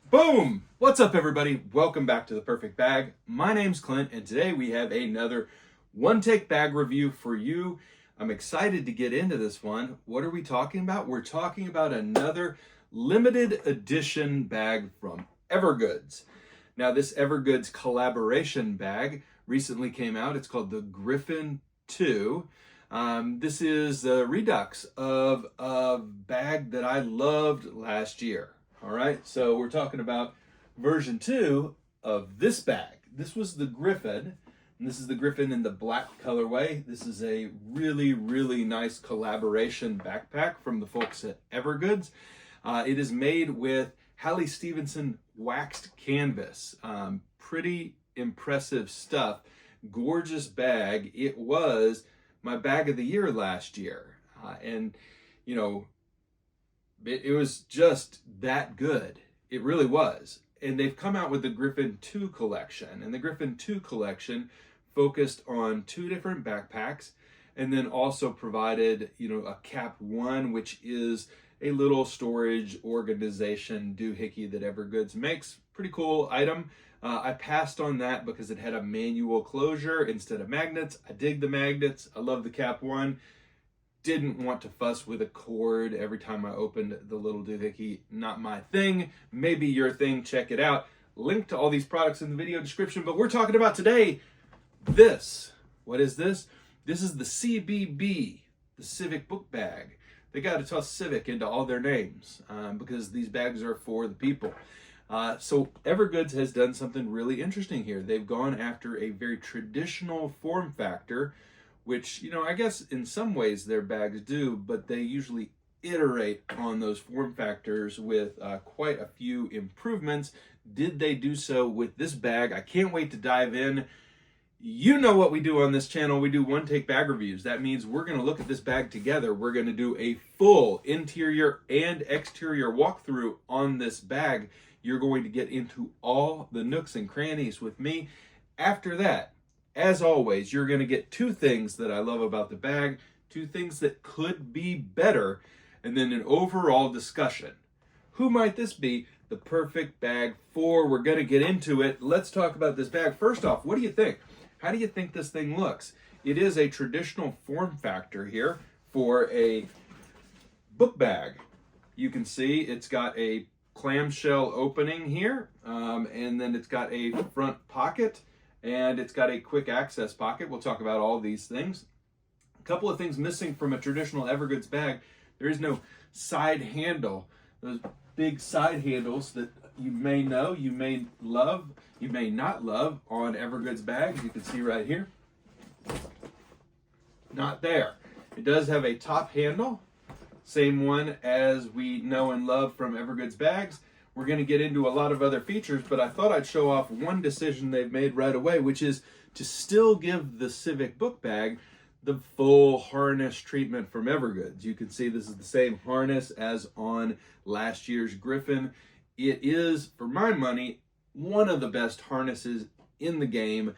Boom! What's up, everybody? Welcome back to The Perfect Bag. My name's Clint, and today we have another one-take bag review for you. I'm excited to get into this one. What are we talking about? We're talking about another limited edition bag from Evergoods. Now, this Evergoods collaboration bag recently came out. It's called the Griffin 2. This is a redux of a bag that I loved last year. All right, so we're talking about version 2 of this bag. This was the Griffin, and this is the Griffin in the black colorway. This is a really, really nice collaboration backpack from the folks at Evergoods. It is made with Hallie Stevenson waxed canvas. Pretty impressive stuff. Gorgeous bag. It was my bag of the year last year. And, you know, it was just that good. It really was. And they've come out with the Griffin 2 collection. And the Griffin 2 collection focused on 2 different backpacks and then also provided, a Cap 1, which is a little storage organization doohickey that Evergoods makes. Pretty cool item. I passed on that because it had a manual closure instead of magnets. I dig the magnets. I love the Cap 1. Didn't want to fuss with a cord every time I opened the little doohickey. Not my thing. Maybe your thing. Check it out. Link to all these products in the video description. But we're talking about today this. What is this? This is the CBB, the Civic Book Bag. They got to toss Civic into all their names because these bags are for the people. So Evergoods has done something really interesting here. They've gone after a very traditional form factor, which, I guess in some ways their bags do, but they usually iterate on those form factors with quite a few improvements. Did they do so with this bag? I can't wait to dive in. You know what we do on this channel. We do one-take bag reviews. That means we're going to look at this bag together. We're going to do a full interior and exterior walkthrough on this bag. You're going to get into all the nooks and crannies with me. After that, as always, you're going to get 2 things that I love about the bag, 2 things that could be better, and then an overall discussion. Who might this be? The perfect bag for. We're going to get into it. Let's talk about this bag. First off, what do you think? How do you think this thing looks? It is a traditional form factor here for a book bag. You can see it's got a clamshell opening here, and then it's got a front pocket. And it's got a quick access pocket. We'll talk about all these things. A couple of things missing from a traditional Evergoods bag. There is no side handle. Those big side handles that you may know, you may love, you may not love on Evergoods bags. You can see right here. Not there. It does have a top handle. Same one as we know and love from Evergoods bags. We're going to get into a lot of other features, but I thought I'd show off one decision they've made right away, which is to still give the Civic book bag the full harness treatment from Evergoods. You can see this is the same harness as on last year's Griffin. It is, for my money, one of the best harnesses in the game.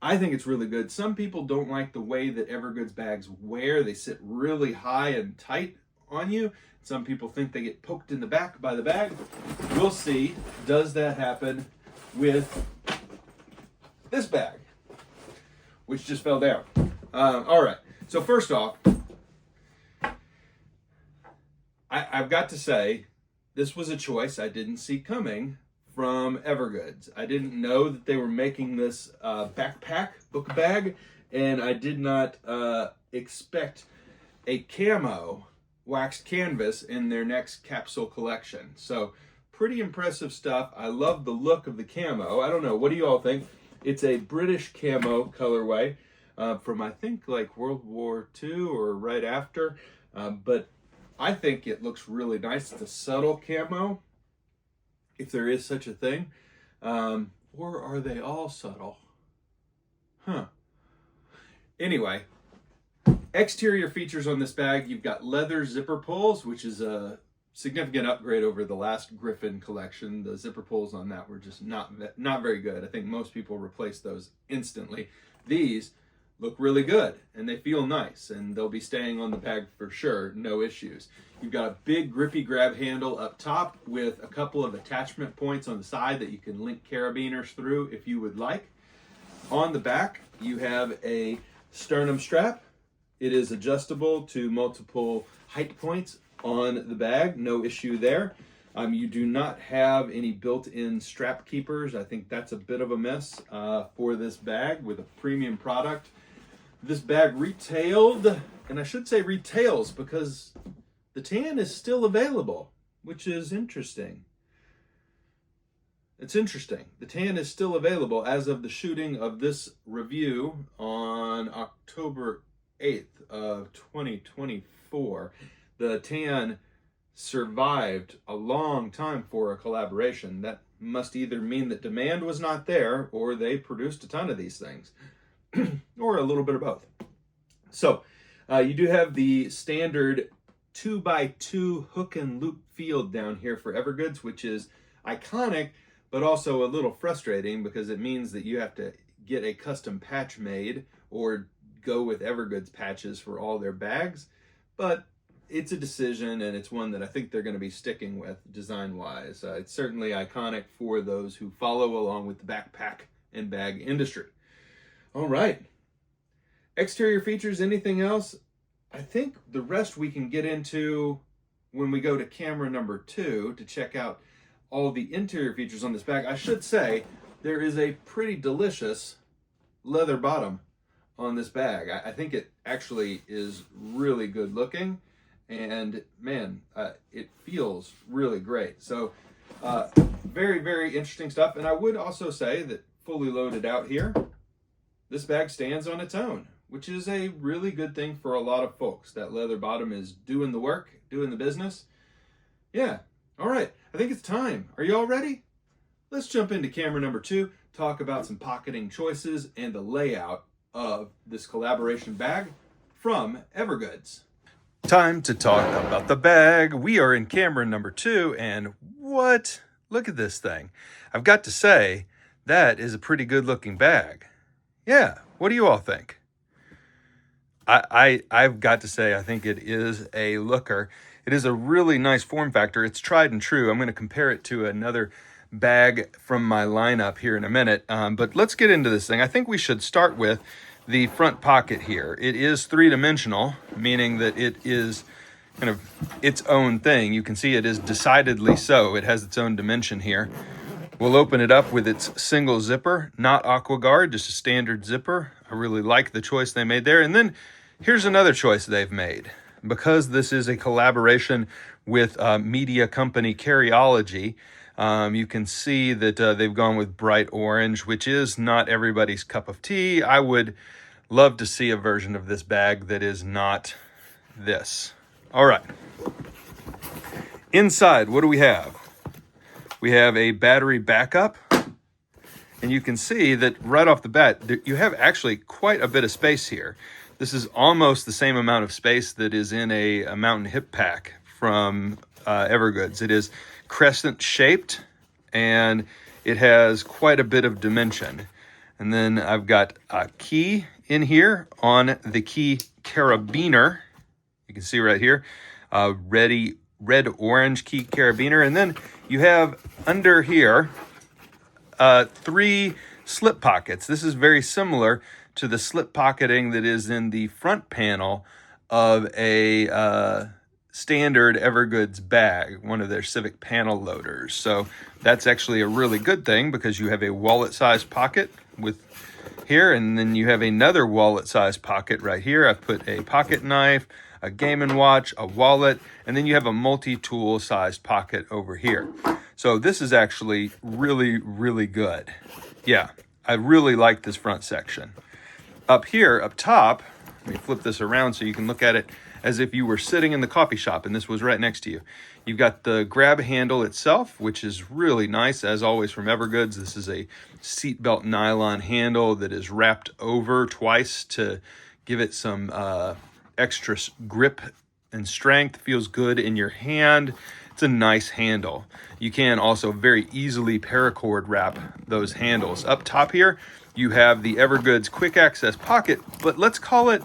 I think it's really good. Some people don't like the way that Evergoods bags wear. They sit really high and tight on you. Some people think they get poked in the back by the bag. We'll see. Does that happen with this bag, which just fell down? All right. So first off, I've got to say, this was a choice I didn't see coming from Evergoods. I didn't know that they were making this backpack book bag, and I did not expect a camo waxed canvas in their next capsule collection. So pretty impressive stuff. I love the look of the camo. I don't know, what do you all think? It's a British camo colorway from I think like World War II or right after, but I think it looks really nice. It's a subtle camo, if there is such a thing, or are they all subtle? Anyway, exterior features on this bag, you've got leather zipper pulls, which is a significant upgrade over the last Griffin collection. The zipper pulls on that were just not very good. I think most people replaced those instantly. These look really good and they feel nice and they'll be staying on the bag for sure, no issues. You've got a big grippy grab handle up top with a couple of attachment points on the side that you can link carabiners through if you would like. On the back, you have a sternum strap. It is adjustable to multiple height points on the bag, no issue there. You do not have any built-in strap keepers. I think that's a bit of a miss for this bag with a premium product. This bag retailed, and I should say retails because the tan is still available, which is interesting. It's interesting. The tan is still available as of the shooting of this review on October 8th of 2024. The tan survived a long time for a collaboration. That must either mean that demand was not there or they produced a ton of these things or a little bit of both. So you do have the standard 2x2 hook and loop field down here for Evergoods, which is iconic, but also a little frustrating because it means that you have to get a custom patch made or go with Evergoods patches for all their bags. But it's a decision, and it's one that I think they're going to be sticking with design-wise. It's certainly iconic for those who follow along with the backpack and bag industry. All right. Exterior features, anything else? I think the rest we can get into when we go to camera number 2 to check out all the interior features on this bag. I should say there is a pretty delicious leather bottom on this bag. I think it actually is really good looking. And man, it feels really great. So very, very interesting stuff. And I would also say that fully loaded out here, this bag stands on its own, which is a really good thing for a lot of folks. That leather bottom is doing the work, doing the business. Yeah. All right. I think it's time. Are you all ready? Let's jump into camera number 2, talk about some pocketing choices and the layout of this collaboration bag from Evergoods. Time to talk about the bag. We are in camera number 2, and what? Look at this thing. I've got to say, that is a pretty good looking bag. Yeah, what do you all think? I've got to say, I think it is a looker. It is a really nice form factor. It's tried and true. I'm going to compare it to another bag from my lineup here in a minute, but let's get into this thing. I think we should start with the front pocket here. It is 3-dimensional, meaning that it is kind of its own thing. You can see it is decidedly so. It has its own dimension here. We'll open it up with its single zipper, not AquaGuard, just a standard zipper. I really like the choice they made there. And then here's another choice they've made. Because this is a collaboration with media company Carryology, you can see that they've gone with bright orange, which is not everybody's cup of tea. I would love to see a version of this bag that is not this. All right. Inside, what do we have? We have a battery backup. And you can see that right off the bat, you have actually quite a bit of space here. This is almost the same amount of space that is in a mountain hip pack from Evergoods. It is crescent shaped and it has quite a bit of dimension. And then I've got a key in here on the key carabiner. You can see right here, red-orange key carabiner. And then you have under here 3 slip pockets. This is very similar to the slip pocketing that is in the front panel of a standard Evergoods bag, one of their Civic panel loaders. So that's actually a really good thing because you have a wallet-sized pocket with here, and then you have another wallet-sized pocket right here. I put a pocket knife, a Game & Watch, a wallet, and then you have a multi-tool sized pocket over here. So this is actually really, really good. Yeah, I really like this front section. Up here, up top, let me flip this around so you can look at it as if you were sitting in the coffee shop and this was right next to you. You've got the grab handle itself, which is really nice, as always from Evergoods. This is a seatbelt nylon handle that is wrapped over twice to give it some extra grip and strength. Feels good in your hand. It's a nice handle. You can also very easily paracord wrap those handles. Up top here, you have the Evergoods Quick Access Pocket, but let's call it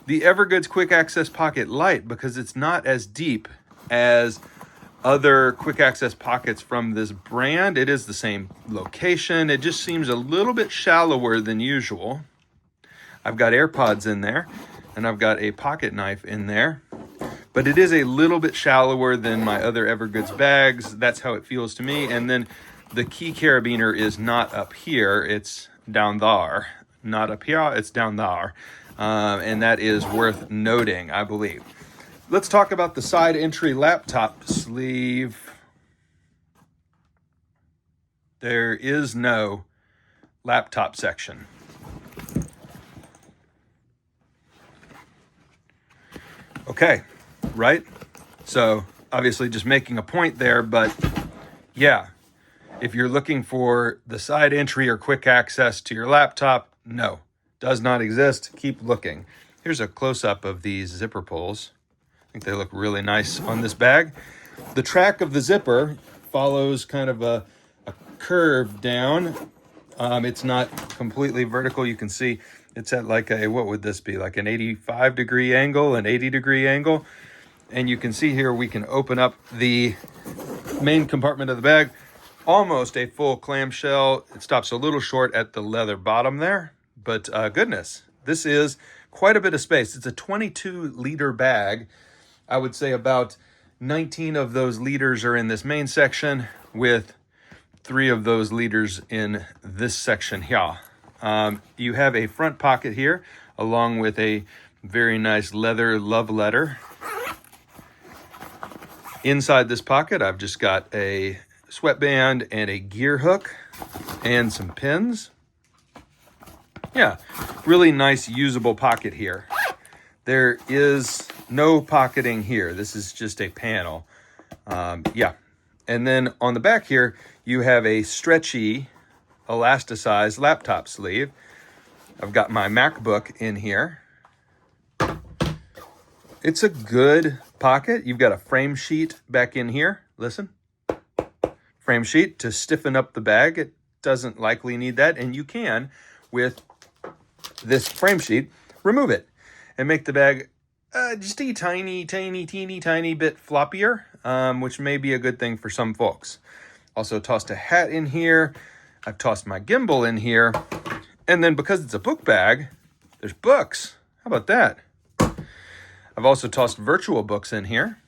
the Evergoods Quick Access Pocket Lite because it's not as deep as other quick access pockets from this brand. It is the same location. It just seems a little bit shallower than usual. I've got AirPods in there and I've got a pocket knife in there, but it is a little bit shallower than my other Evergoods bags. That's how it feels to me. And then the key carabiner is not up here. It's down there. Not up here, it's down there. And that is worth noting, I believe. Let's talk about the side entry laptop sleeve. There is no laptop section. Okay, right? So obviously just making a point there, but yeah, if you're looking for the side entry or quick access to your laptop, no, does not exist. Keep looking. Here's a close-up of these zipper pulls. I think they look really nice on this bag. The track of the zipper follows kind of a curve down. It's not completely vertical. You can see it's at like a, what would this be? Like an 85-degree angle, an 80-degree angle. And you can see here we can open up the main compartment of the bag. Almost a full clamshell. It stops a little short at the leather bottom there. But goodness, this is quite a bit of space. It's a 22-liter bag. I would say about 19 of those liters are in this main section with 3 of those liters in this section here. You have a front pocket here along with a very nice leather love letter. Inside this pocket, I've just got a sweatband and a gear hook and some pins. Yeah, really nice usable pocket here. There is no pocketing here. This is just a panel. Yeah. And then on the back here, you have a stretchy, elasticized laptop sleeve. I've got my MacBook in here. It's a good pocket. You've got a frame sheet back in here. Listen. Frame sheet to stiffen up the bag. It doesn't likely need that. And you can, with this frame sheet, remove it and make the bag just a teeny bit floppier, which may be a good thing for some folks. Also tossed a hat in here. I've tossed my gimbal in here. And then because it's a book bag, there's books. How about that? I've also tossed virtual books in here.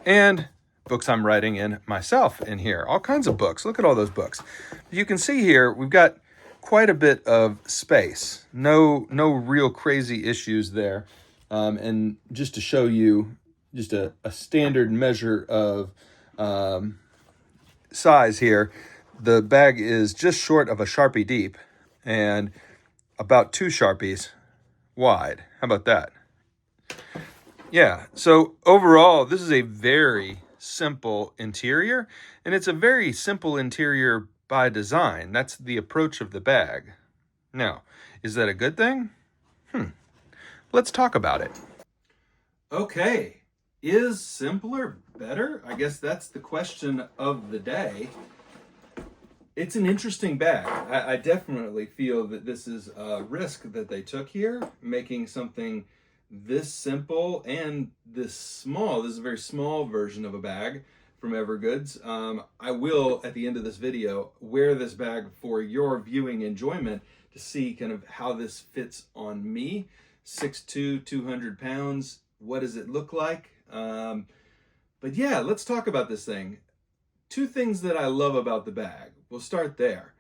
And books I'm writing in myself in here. All kinds of books. Look at all those books. You can see here, we've got quite a bit of space. No real crazy issues there. And just to show you just a standard measure of size here, the bag is just short of a Sharpie deep and about 2 Sharpies wide. How about that? Yeah, so overall, this is a very simple interior, and it's a very simple interior by design. That's the approach of the bag. Now, is that a good thing? Let's talk about it. Okay, is simpler better? I guess that's the question of the day. It's an interesting bag. I definitely feel that this is a risk that they took here, making something this simple and this small. This is a very small version of a bag from Evergoods. I will, at the end of this video, wear this bag for your viewing enjoyment to see kind of how this fits on me. 6'2", 200 pounds. What does it look like? But yeah, let's talk about this thing. 2 things that I love about the bag. We'll start there.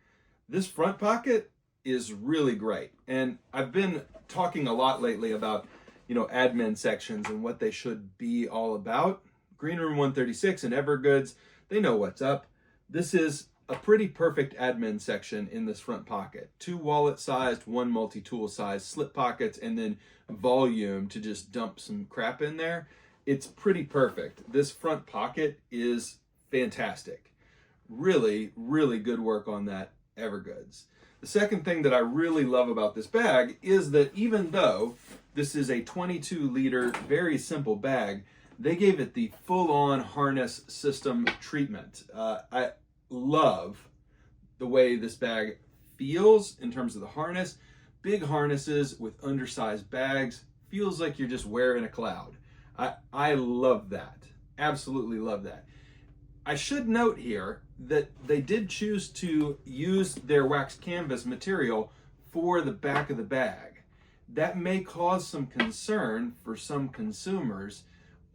This front pocket is really great. And I've been talking a lot lately about, admin sections and what they should be all about. Green Room 136 and Evergoods, they know what's up. This is a pretty perfect admin section in this front pocket. 2 wallet-sized, 1 multi-tool size slip pockets, and then volume to just dump some crap in there. It's pretty perfect. This front pocket is fantastic. Really, really good work on that, Evergoods. The second thing that I really love about this bag is that even though this is a 22-liter, very simple bag, they gave it the full-on harness system treatment. I love the way this bag feels in terms of the harness. Big harnesses with undersized bags. Feels like you're just wearing a cloud. I love that. Absolutely love that. I should note here that they did choose to use their wax canvas material for the back of the bag. That may cause some concern for some consumers.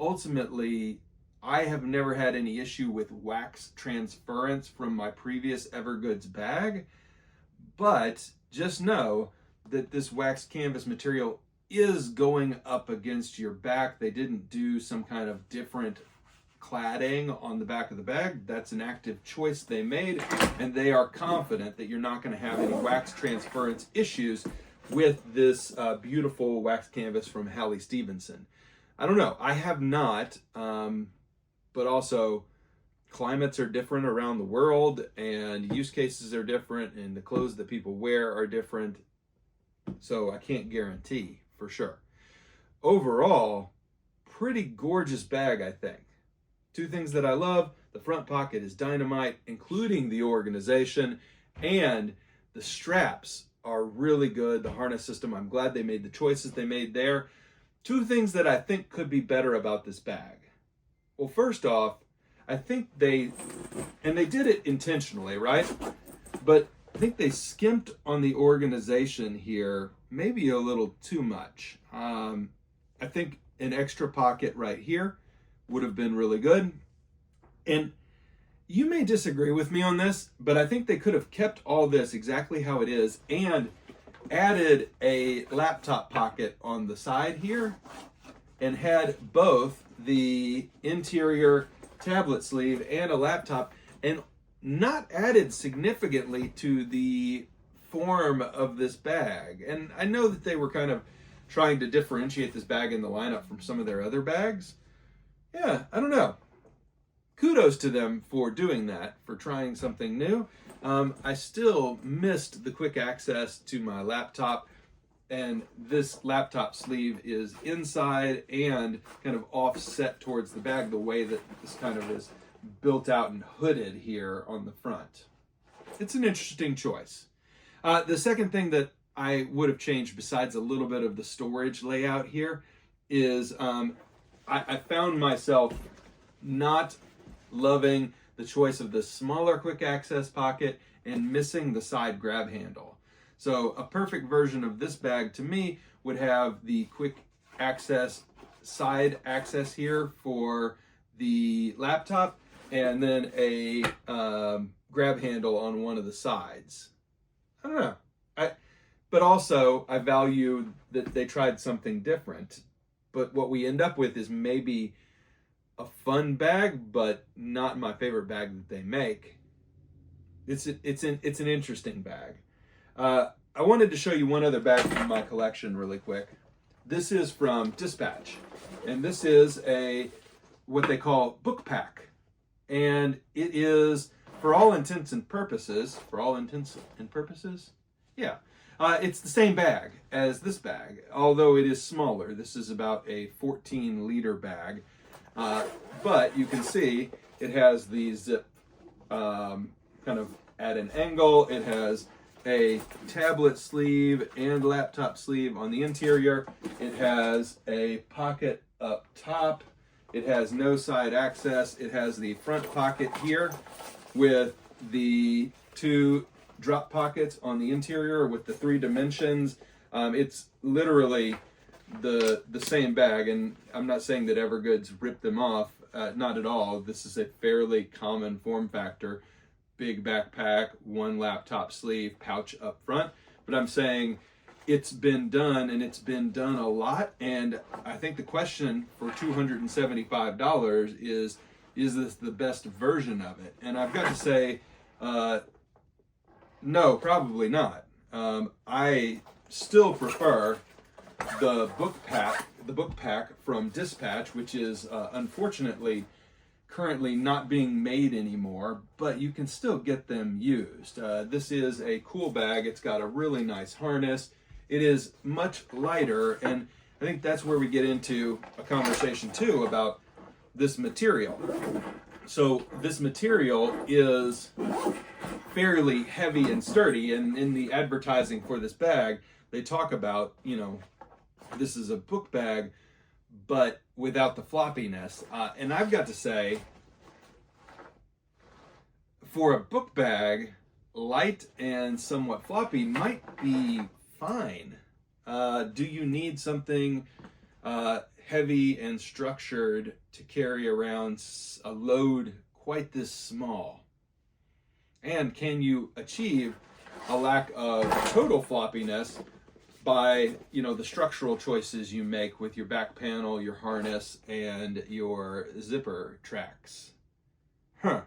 Ultimately, I have never had any issue with wax transference from my previous Evergoods bag, but just know that this wax canvas material is going up against your back. They didn't do some kind of different cladding on the back of the bag. That's an active choice they made, and they are confident that you're not going to have any wax transference issues with this beautiful wax canvas from Hallie Stevenson. I don't know, I have not, but also climates are different around the world, and use cases are different, and the clothes that people wear are different, so I can't guarantee for sure. Overall, pretty gorgeous bag, I think. Two things that I love: the front pocket is dynamite, including the organization, and the straps are really good. The harness system, I'm glad they made the choices they made there. Two things that I think could be better about this bag. Well, first off, I think they did it intentionally, right? But I think they skimped on the organization here, maybe a little too much. I think an extra pocket right here would have been really good. And you may disagree with me on this, but I think they could have kept all this exactly how it is and added a laptop pocket on the side here and had both the interior tablet sleeve and a laptop, and not added significantly to the form of this bag. And I know that they were kind of trying to differentiate this bag in the lineup from some of their other bags. Yeah, I don't know. Kudos to them for doing that, for trying something new. I still missed the quick access to my laptop, and this laptop sleeve is inside and kind of offset towards the bag, the way that this kind of is built out and hooded here on the front. It's an interesting choice. The second thing that I would have changed, besides a little bit of the storage layout here, is I found myself not loving the choice of the smaller quick access pocket and missing the side grab handle. So a perfect version of this bag to me would have the quick access side access here for the laptop, and then a grab handle on one of the sides. I don't know. But also I value that they tried something different. But what we end up with is maybe a fun bag, but not my favorite bag that they make. It's an interesting bag. I wanted to show you one other bag from my collection really quick. This is from Dispatch, and this is what they call book pack, and it is, for all intents and purposes, yeah. It's the same bag as this bag, although it is smaller. This is about a 14-liter bag. But you can see it has the zip kind of at an angle. It has a tablet sleeve and laptop sleeve on the interior. It has a pocket up top. It has no side access. It has the front pocket here with the two drop pockets on the interior with the 3 dimensions. It's literally the same bag, and I'm not saying that Evergoods ripped them off, not at all. This is a fairly common form factor: big backpack, one laptop sleeve, pouch up front. But I'm saying it's been done, and it's been done a lot. And I think the question for $275 is this the best version of it? And I've got to say, no, probably not. I still prefer the book pack from Dispatch, which is unfortunately currently not being made anymore, but you can still get them used. This is a cool bag. It's got a really nice harness. It is much lighter, and I think that's where we get into a conversation too about this material. So this material is fairly heavy and sturdy, and in the advertising for this bag, they talk about, this is a book bag, but without the floppiness. And I've got to say, for a book bag, light and somewhat floppy might be fine. Do you need something heavy and structured to carry around a load quite this small? And can you achieve a lack of total floppiness by, the structural choices you make with your back panel, your harness, and your zipper tracks? I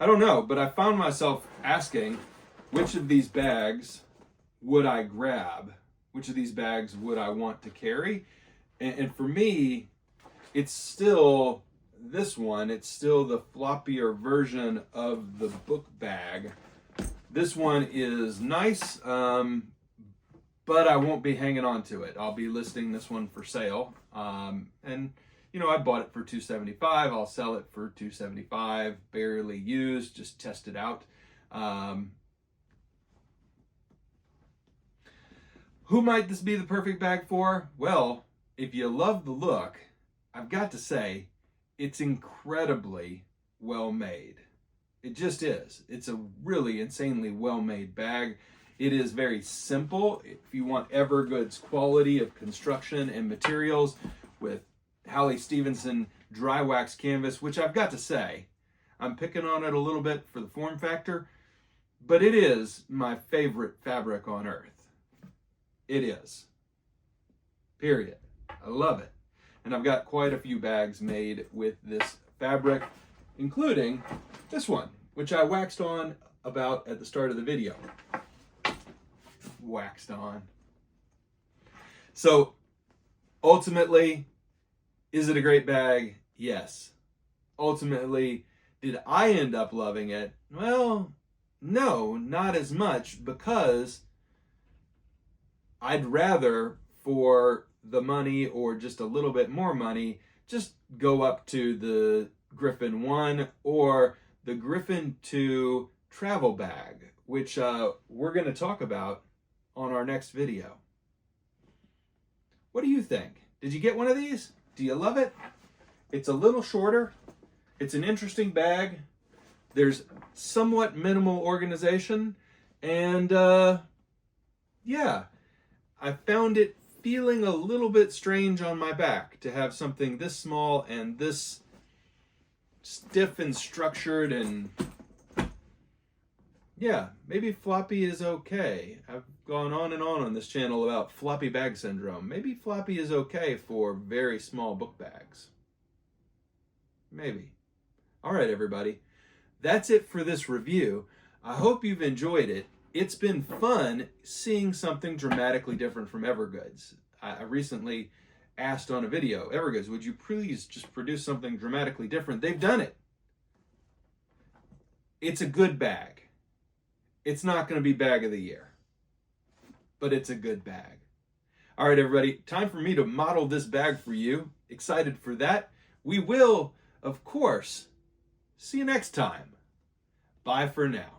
don't know, but I found myself asking, which of these bags would I grab? Which of these bags would I want to carry? And for me, it's still this one. It's still the floppier version of the book bag. This one is nice, but I won't be hanging on to it. I'll be listing this one for sale. And I bought it for $275. I'll sell it for $275. Barely used, just test it out. Who might this be the perfect bag for? Well, if you love the look, I've got to say, it's incredibly well made. It just is. It's a really insanely well made bag. It is very simple. If you want Evergoods quality of construction and materials with Hallie Stevenson dry wax canvas, which I've got to say, I'm picking on it a little bit for the form factor, but it is my favorite fabric on earth. It is. Period. I love it. And I've got quite a few bags made with this fabric, including this one, which I waxed on about at the start of the video. Waxed on. So, ultimately, is it a great bag? Yes. Ultimately, did I end up loving it? Well, no, not as much, because I'd rather, for the money or just a little bit more money, just go up to the Griffin 1 or the Griffin 2 travel bag, which we're going to talk about on our next video. What do you think? Did you get one of these? Do you love it? It's a little shorter. It's an interesting bag. There's somewhat minimal organization. And yeah, I found it feeling a little bit strange on my back to have something this small and this stiff and structured, and yeah, maybe floppy is okay. I've gone on and on this channel about floppy bag syndrome. Maybe floppy is okay for very small book bags. Maybe. All right, everybody. That's it for this review. I hope you've enjoyed it. It's been fun seeing something dramatically different from Evergoods. I recently asked on a video, Evergoods, would you please just produce something dramatically different? They've done it. It's a good bag. It's not going to be bag of the year, but it's a good bag. All right, everybody, time for me to model this bag for you. Excited for that. We will, of course, see you next time. Bye for now.